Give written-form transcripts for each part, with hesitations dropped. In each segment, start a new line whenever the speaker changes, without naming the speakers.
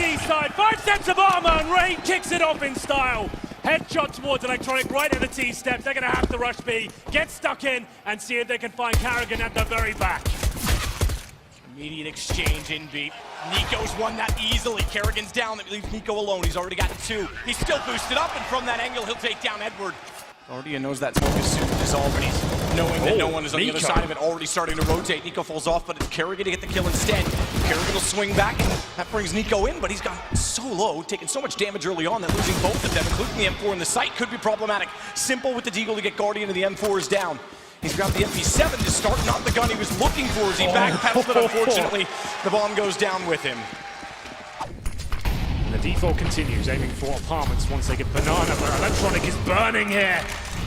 T side. 5 steps of armor, and Rain kicks it off in style. Headshot towards Electronic right at the T steps. They're going to have to rush B, get stuck in, and see if they can find Karrigan at the very back.
Immediate exchange in B. NiKo's won that easily. Karrigan's down. That leaves NiKo alone. He's already got 2. He's still boosted up, and from that angle, he'll take down Edward. Guardian knows that smoke is soon to dissolve, and he's knowing that no one is on the other side of it, already starting to rotate. NiKo falls off, but it's Karrigan to get the kill instead. Karrigan will swing back, and that brings NiKo in, but he's gone so low, taking so much damage early on that losing both of them, including the M4 in the site, could be problematic. Simple with the deagle to get Guardian, and the M4 is down. He's grabbed the MP7 to start, not the gun he was looking for as he backpedaled, but unfortunately, the bomb goes down with him.
The default continues, aiming for apartments once they get banana, but Electronic is burning here.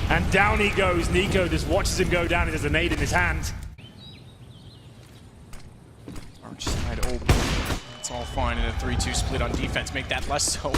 And down he goes. NiKo just watches him go down. He has a nade in his hand.
Arch side open. It's all fine in a 3-2 split on defense. Make that less so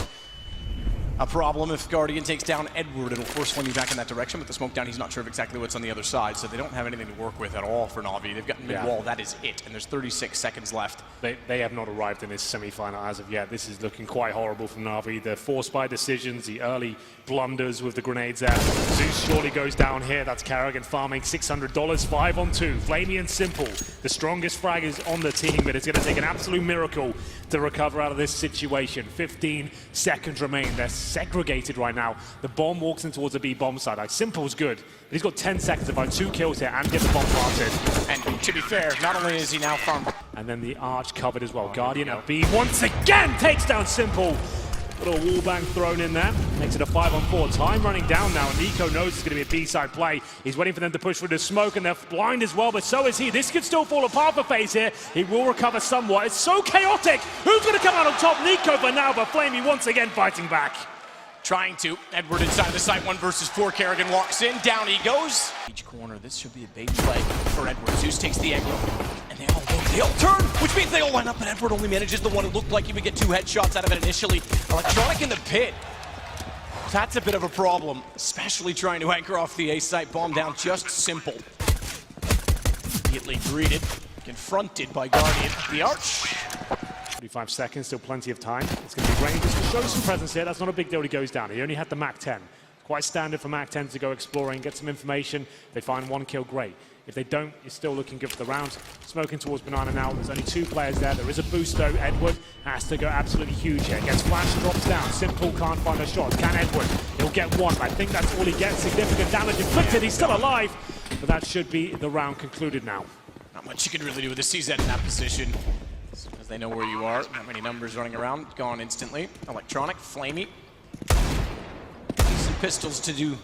a problem. If Guardian takes down Edward, it'll force Flemmy back in that direction. With the smoke down, he's not sure of exactly what's on the other side, so they don't have anything to work with at all for NaVi. They've got mid-wall, that is it, and there's 36 seconds left.
They have not arrived in this semi-final as of yet. This is looking quite horrible from NaVi. The forced by decisions, the early blunders with the grenades there. Zeus surely goes down here. That's Karrigan farming $600, 5 on 2. Flamey and Simple. The strongest frag is on the team, but it's going to take an absolute miracle to recover out of this situation. 15 seconds remain. They're segregated right now. The bomb walks in towards the B bomb side. Like, Simple's good, but he's got 10 seconds to find 2 kills here and get the bomb planted.
And to be fair, not only is he now farmed,
and then the Arch covered as well. Guardian at B once again takes down Simple. Little wallbang thrown in there. Makes it a 5 on 4. Time running down now. NiKo knows it's going to be a B-side play. He's waiting for them to push through the smoke, and they're blind as well, but so is he. This could still fall apart for FaZe here. He will recover somewhat. It's so chaotic. Who's going to come out on top? NiKo for now, but Flamey once again fighting back.
Trying to. Edward inside the site, 1 versus 4. Karrigan walks in, down he goes. Each corner, this should be a bait play for Edward. Zeus takes the angle, and they all turn, which means they all line up, and Edward only manages the one. It looked like he would get 2 headshots out of it initially. Electronic in the pit. That's a bit of a problem, especially trying to anchor off the A site. Bomb down, just Simple. Immediately greeted, confronted by Guardian. The Arch.
45 seconds, still plenty of time. It's going to be Rain just to show some presence here. That's not a big deal. He goes down. He only had the MAC-10. Quite standard for MAC-10 to go exploring, get some information. They find 1 kill, great. If they don't, you're still looking good for the round. Smoking towards Banana now. There's only 2 players there. There is a boost though. Edward has to go absolutely huge here. Gets flash, drops down. Simple can't find a shot. Can Edward? He'll get 1. I think that's all he gets. Significant damage inflicted. He's still alive. But that should be the round concluded now.
Not much you can really do with the CZ in that position. As they know where you are. Not many numbers running around. Gone instantly. Electronic, Flamey. Decent pistols to do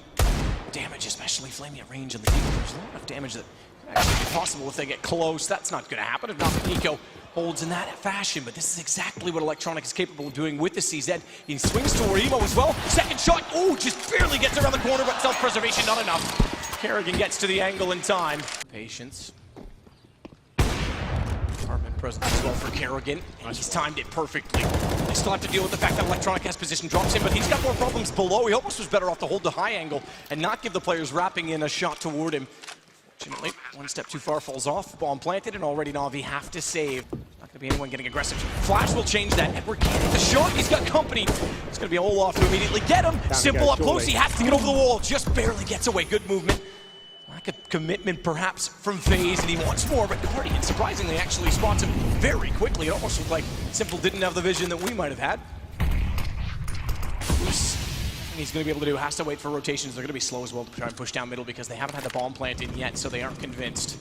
damage, especially Flamey at range on the deep. There's not enough damage that can actually be possible if they get close. That's not going to happen. If not, NiKo holds in that fashion. But this is exactly what Electronic is capable of doing with the CZ. He swings toward Evo as well. Second shot. Oh, just barely gets around the corner, but self-preservation not enough. Karrigan gets to the angle in time. Patience. Present as well for Karrigan, and he's timed it perfectly. They still have to deal with the fact that Electronic has position drops in, but he's got more problems below. He almost was better off to hold the high angle and not give the players wrapping in a shot toward him. Fortunately, 1 step too far falls off. Bomb planted, and already NaVi have to save. Not going to be anyone getting aggressive. Flash will change that. Edward can't hit the shot. He's got company. It's going to be Olaf to immediately get him. Simple up close. He has to get over the wall. Just barely gets away. Good movement. Lack of commitment perhaps from FaZe, and he wants more, but Guardian surprisingly actually spots him very quickly. It almost looked like Simple didn't have the vision that we might have had. He's going to be able to do, has to wait for rotations. They're going to be slow as well to try and push down middle because they haven't had the bomb planted yet, so they aren't convinced.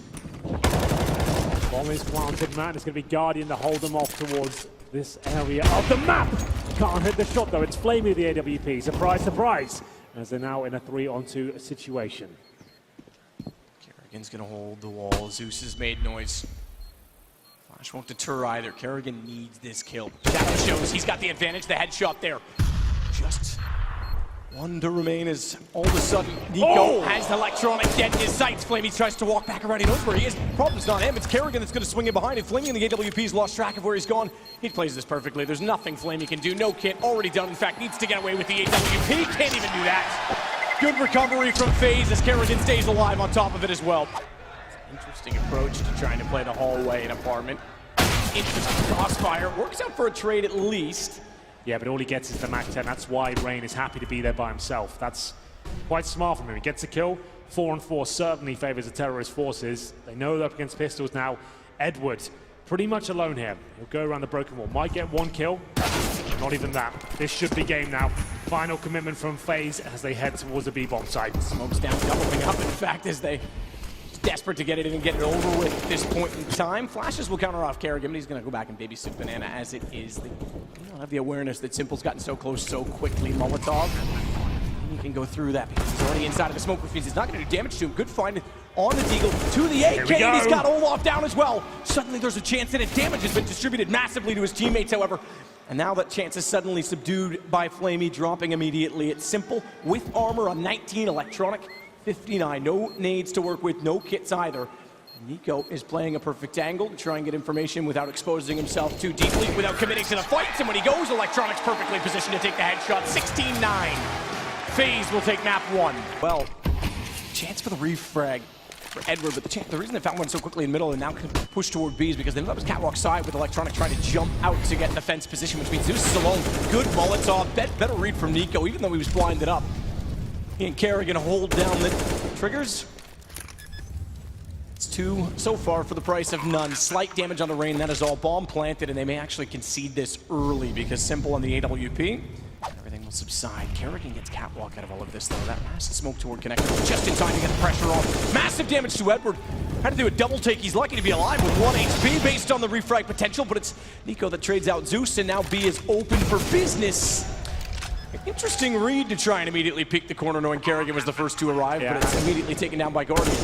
Bomb is planted, man. It's going to be Guardian to hold them off towards this area of the map. Can't hit the shot though. It's Flamey the AWP. Surprise, surprise. As they're now in a 3-on-2 situation.
Karrigan's gonna hold the wall. Zeus has made noise. Flash won't deter either. Karrigan needs this kill. Shadow shows he's got the advantage. The headshot there. Just 1 to remain as all of a sudden NiKo has Electronic dead in his sights. Flamey tries to walk back around. He knows where he is. Problem's not him. It's Karrigan that's gonna swing in behind him. Flamey in the AWP's lost track of where he's gone. He plays this perfectly. There's nothing Flamey can do. No kit already done. In fact, needs to get away with the AWP. Can't even do that. Good recovery from FaZe as Karrigan stays alive on top of it as well. Interesting approach to trying to play the hallway in apartment. Interesting crossfire. Works out for a trade at least.
Yeah, but all he gets is the Mac 10. That's why Rain is happy to be there by himself. That's quite smart from him. He gets a kill. 4-on-4 certainly favors the terrorist forces. They know they're up against pistols now. Edward, pretty much alone here. He'll go around the broken wall. Might get one kill. Not even that. This should be game now. Final commitment from FaZe as they head towards the B-bomb site.
Smoke's down, doubling up, in fact, as they desperate to get it in and get it over with at this point in time. Flashes will counter off Kerrigan, but he's going to go back and babysit Banana as it is. They don't have the awareness that Simple's gotten so close so quickly. Molotov, he can go through that because he's already inside of the smoke, which means he's not going to do damage to him. Good find on the Deagle to the AK, and he's got Olaf down as well. Suddenly there's a chance that damage has been distributed massively to his teammates, however. And now that chance is suddenly subdued by Flamey, dropping immediately. It's Simple with armor on 19, Electronic 59. No nades to work with, no kits either. Nico is playing a perfect angle to try and get information without exposing himself too deeply, without committing to the fights. And when he goes, Electronic's perfectly positioned to take the headshot. 16-9. FaZe will take map 1. Well, chance for the refrag for Edward, but the reason they found one so quickly in the middle and now can push toward B is because they know that was catwalk side with Electronic trying to jump out to get in defense position, which means Zeus is alone. Good Molotov, better read from Nico, even though he was blinded up. He and Kerrigan hold down the triggers. It's 2 so far for the price of none. Slight damage on the Rain, that is all. Bomb planted, and they may actually concede this early because Simple on the AWP. Everything will subside. Kerrigan gets catwalk out of all of this, though. That last smoke toward connector just in time to get the pressure off. Massive damage to Edward. Had to do a double take. He's lucky to be alive with 1 HP based on the refrag potential, but it's Nico that trades out Zeus, and now B is open for business. Interesting read to try and immediately peek the corner knowing Kerrigan was the first to arrive, but it's immediately taken down by Guardian.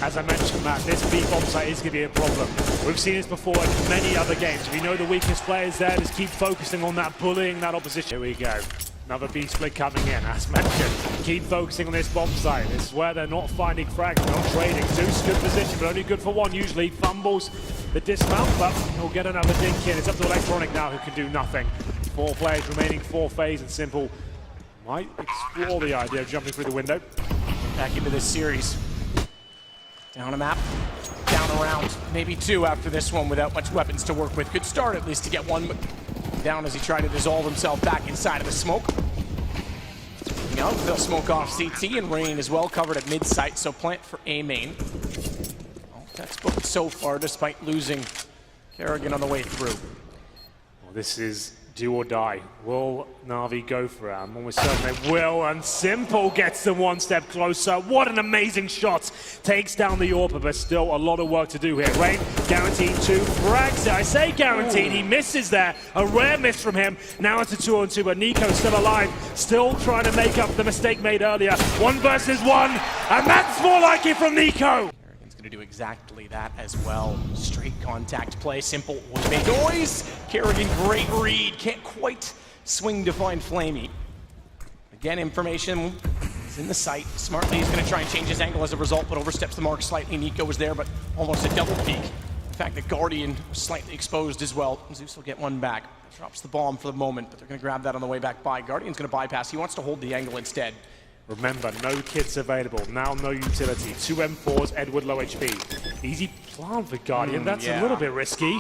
As I mentioned, Matt, this B-bomb site is going to be a problem. We've seen this before in many other games. If you know the weakest players there, just keep focusing on that, bullying that opposition. Here we go. Another B split coming in, as mentioned. Keep focusing on this bomb site. This is where they're not finding frags, not trading. Zeus, good position, but only good for one usually. Fumbles the dismount, but he'll get another dink in. It's up to Electronic now, who can do nothing. 4 players remaining, 4 FaZe, and Simple might explore the idea of jumping through the window.
Back into this series. Down a map, down a round, maybe 2 after this one without much weapons to work with. Good start at least to get 1 down as he tried to dissolve himself back inside of the smoke. Now they'll smoke off CT, and Rain is well covered at mid-site, so plant for A main. Well, that's booked so far despite losing Kerrigan on the way through.
Well, this is do or die. Will NaVi go for it? I'm almost certain they will, and Simple gets them 1 step closer. What an amazing shot. Takes down the AWP, but still a lot of work to do here. Rain guaranteed 2 frags. I say guaranteed, he misses there. A rare miss from him. Now it's a 2-on-2, but Nico's still alive. Still trying to make up the mistake made earlier. 1 versus 1, and that's more like it from Nico.
Going to do exactly that as well. Straight contact play. Simple was made noise. Kerrigan, great read. Can't quite swing to find Flamey. Again, information is in the sight. Smartly, he's going to try and change his angle as a result, but oversteps the mark slightly. Nico was there, but almost a double peek. In fact, the Guardian was slightly exposed as well. Zeus will get 1 back. Drops the bomb for the moment, but they're going to grab that on the way back by. Guardian's going to bypass. He wants to hold the angle instead.
Remember, no kits available, now no utility. 2 M4s, Edward low HP. Easy plant for Guardian, that's a little bit risky.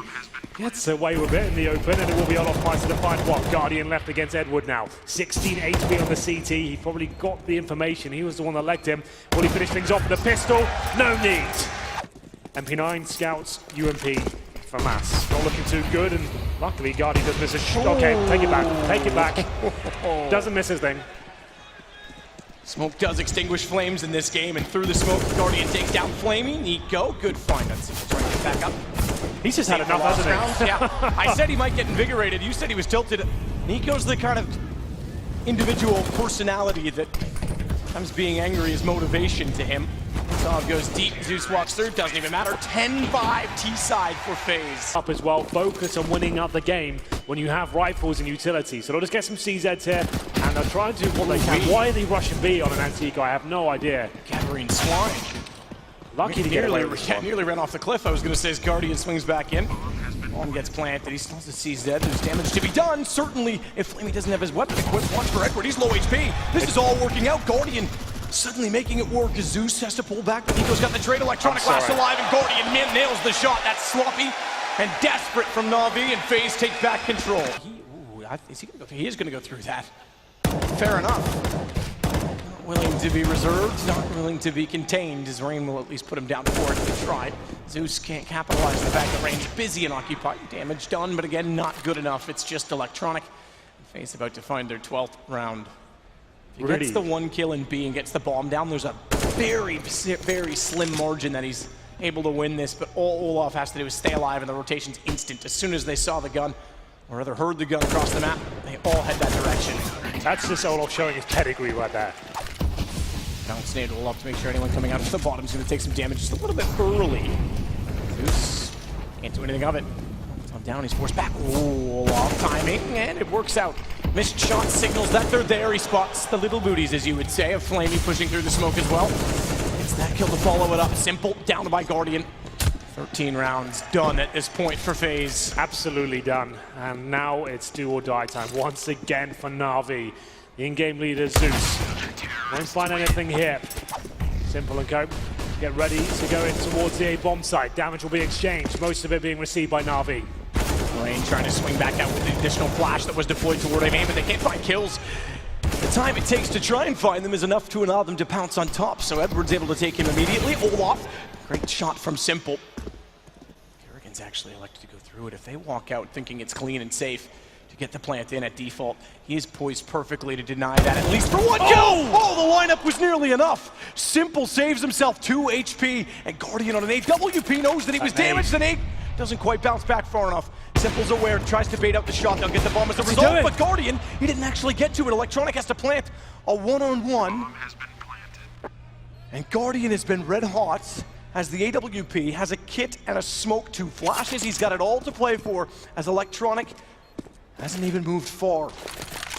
Gets away with it in the open, and it will be Olofmeister to find what? Guardian left against Edward now. 16 HP on the CT, he probably got the information, he was the one that legged him. Will he finish things off with a pistol? No need. MP9 scouts UMP for Mass. Not looking too good, and luckily Guardian doesn't miss a shot. Okay, take it back. Doesn't miss his thing.
Smoke does extinguish flames in this game, and through the smoke, Guardian takes down Flamey. Nico, good find. That's trying to get back up.
He's just had enough, hasn't he?
Yeah, I said he might get invigorated. You said he was tilted. Nico's the kind of individual personality that sometimes being angry is motivation to him. Molotov goes deep, Zeus walks through, doesn't even matter. 10-5 T-side for FaZe.
Up as well, focus on winning up the game when you have rifles and utility. So they'll just get some CZs here, and they'll try and do what they can. Why are they rushing B on an antique? I have no idea.
Gathering Swine.
Lucky to get away with this one.
Nearly ran off the cliff, I was going to say, as Guardian swings back in. Bomb gets planted, he still has a CZ, there's damage to be done. Certainly, if Flamey doesn't have his weapon equipped, watch for Edward, he's low HP. This is all working out. Guardian suddenly making it work as Zeus has to pull back, but Nico's got the trade. Electronic last alive, and Guardian nails the shot. That's sloppy. and desperate from NaVi, and FaZe takes back control. He is going to go through that. Fair enough. Not willing to be reserved, not willing to be contained, as Rain will at least put him down for it if he tried. Zeus can't capitalize the fact that Rain's busy and occupied. Damage done, but again, not good enough. It's just electronic. FaZe about to find their 12th round. If he gets the 1 kill in B and gets the bomb down, there's a very, very slim margin that he's able to win this, but all Olaf has to do is stay alive, and the rotation's instant. As soon as they saw the gun, or rather heard the gun across the map, they all head that direction.
That's just Olaf showing his pedigree right there.
Bounce nade Olaf to make sure anyone coming out to the bottom is going to take some damage just a little bit early. Zeus can't do anything of it. I'm down, he's forced back. Oh, Olaf timing, and it works out. Missed shot signals that they're there. He spots the little booties, as you would say, of Flamey pushing through the smoke as well. It's that kill to follow it up. Simple, down by Guardian. 13 rounds done at this point for FaZe.
Absolutely done. And now it's do or die time once again for NaVi. The in-game leader, Zeus. Won't find anything here. Simple and Co. Get ready to go in towards the A bomb site. Damage will be exchanged, most of it being received by NaVi.
Rain trying to swing back out with the additional flash that was deployed toward A main, but they can't find kills. The time it takes to try and find them is enough to allow them to pounce on top, so Edward's able to take him immediately. Olaf, great shot from Simple. Kerrigan's actually elected to go through it. If they walk out thinking it's clean and safe to get the plant in at default, he is poised perfectly to deny that, at least for 1 kill! Oh, the lineup was nearly enough. Simple saves himself 2 HP, and Guardian on an AWP knows that he was damaged, and A doesn't quite bounce back far enough. Simple's aware, tries to bait out the shot, they'll get the bomb as a result, but Guardian, he didn't actually get to it. Electronic has to plant a one-on-one, and Guardian has been red hot as the AWP has a kit and a smoke, 2 flashes. He's got it all to play for, as Electronic hasn't even moved far.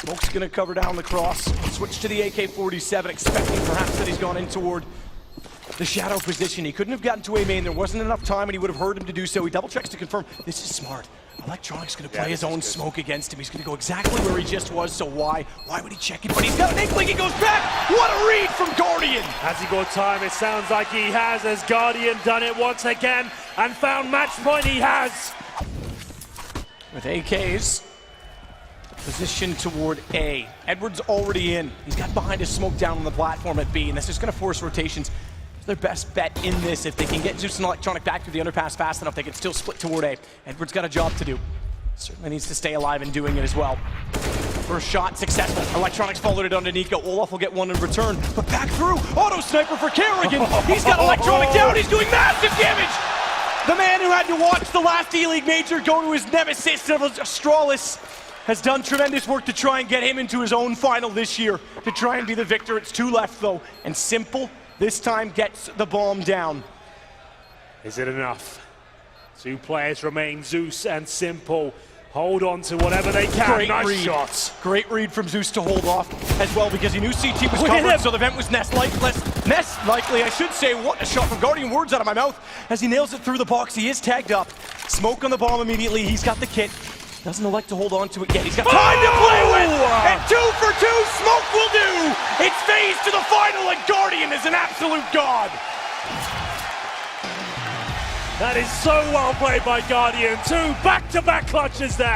Smoke's gonna cover down the cross, switch to the AK-47, expecting perhaps that he's gone in toward the shadow position. He couldn't have gotten to A main, there wasn't enough time, and he would have heard him to do so. He double checks to confirm, this is smart. Electronic's gonna play his own smoke against him. He's gonna go exactly where he just was, so why would he check it? But he's got an inkling, he goes back! What a read from Guardian!
Has he got time? It sounds like he has, as Guardian done it once again, and found match point. He has!
With AKs, position toward A. Edward's already in. He's got behind his smoke down on the platform at B, and this is gonna force rotations. Their best bet in this. If they can get Zeus and Electronic back through the underpass fast enough, they can still split toward A. Edward's got a job to do. Certainly needs to stay alive in doing it as well. First shot successful. Electronics followed it onto Nico. Olaf will get one in return, but back through. Auto sniper for Kerrigan. He's got Electronic down. He's doing massive damage. The man who had to watch the last Eleague major go to his nemesis of Astralis has done tremendous work to try and get him into his own final this year, to try and be the victor. It's 2 left though, and Simple this time gets the bomb down.
Is it enough? 2 players remain, Zeus and Simple. Hold on to whatever they can.
Great
nice
read.
shots.
Great read from Zeus to hold off as well, because he knew CT was covered, so the vent was less likely, I should say. What a shot from Guardian, words out of my mouth, as he nails it through the box. He is tagged up. Smoke on the bomb immediately. He's got the kit. Doesn't elect to hold on to it yet. He's got time to play with, and 2 for 2, Smoke will do. It's FaZe to the final, and Guardian is an absolute god.
That is so well played by Guardian. 2 back-to-back clutches there.